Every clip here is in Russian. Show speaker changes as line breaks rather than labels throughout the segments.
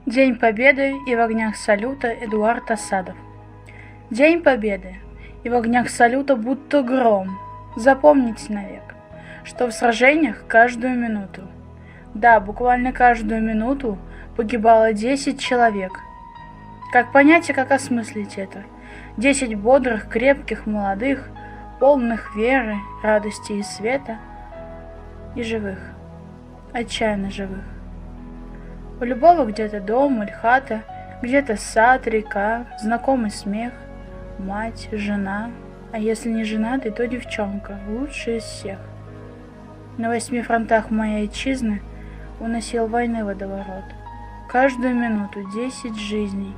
День Победы и в огнях салюта Эдуард Асадов. День Победы и в огнях салюта будто гром. Запомните навек, что в сражениях каждую минуту, да, буквально каждую минуту погибало 10 человек. Как понять и как осмыслить это? 10 бодрых, крепких, молодых, полных веры, радости и света, и живых, отчаянно живых. У любого где-то дом или хата, где-то сад, река, знакомый смех, мать, жена, а если не женатый, то девчонка, лучшая из всех. На 8 фронтах моей отчизны уносил войны водоворот. Каждую минуту 10 жизней,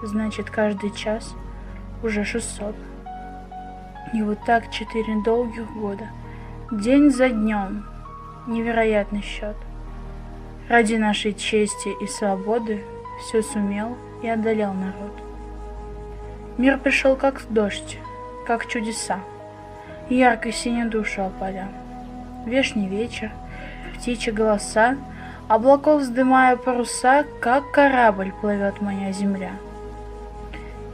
значит, каждый час уже 600. И вот так 4 долгих года, день за днем, невероятный счет. Ради нашей чести и свободы все сумел и одолел народ. Мир пришел как дождь, как чудеса, яркой синей душу опаля. Вешний вечер, птичьи голоса, облаков вздымая паруса, как корабль плывет моя земля.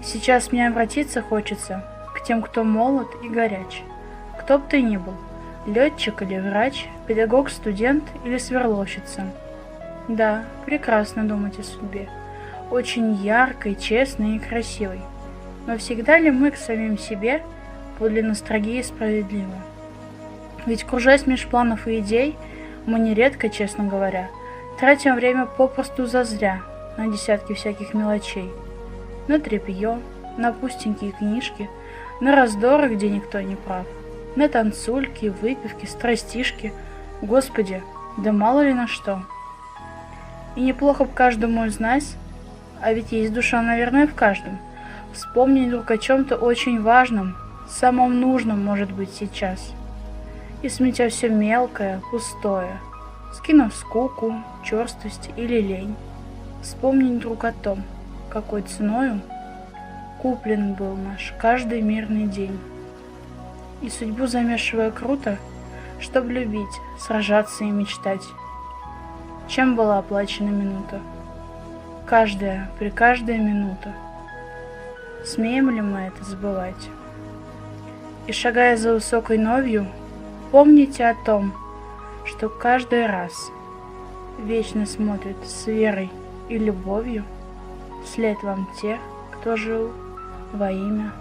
Сейчас мне обратиться хочется к тем, кто молод и горяч, кто б ты ни был, летчик или врач, педагог, студент или сверловщица. Да, прекрасно думать о судьбе, очень яркой, честной и красивой. Но всегда ли мы к самим себе подлинно строги и справедливы? Ведь, кружась меж планов и идей, мы нередко, честно говоря, тратим время попросту зазря на десятки всяких мелочей. На тряпье, на пустенькие книжки, на раздоры, где никто не прав, на танцульки, выпивки, страстишки. Господи, да мало ли на что. И неплохо б каждому из нас, а ведь есть душа, наверное, в каждом, вспомнить вдруг о чем-то очень важном, самом нужном, может быть, сейчас. И сметя все мелкое, пустое, скинув скуку, черствость или лень, вспомнить вдруг о том, какой ценою куплен был наш каждый мирный день. И судьбу замешивая круто, чтоб любить, сражаться и мечтать. Чем была оплачена минута? Каждая, при каждая минута. Смеем ли мы это забывать? И шагая за высокой новью, помните о том, что каждый раз вечно смотрит с верой и любовью вслед вам те, кто жил во имя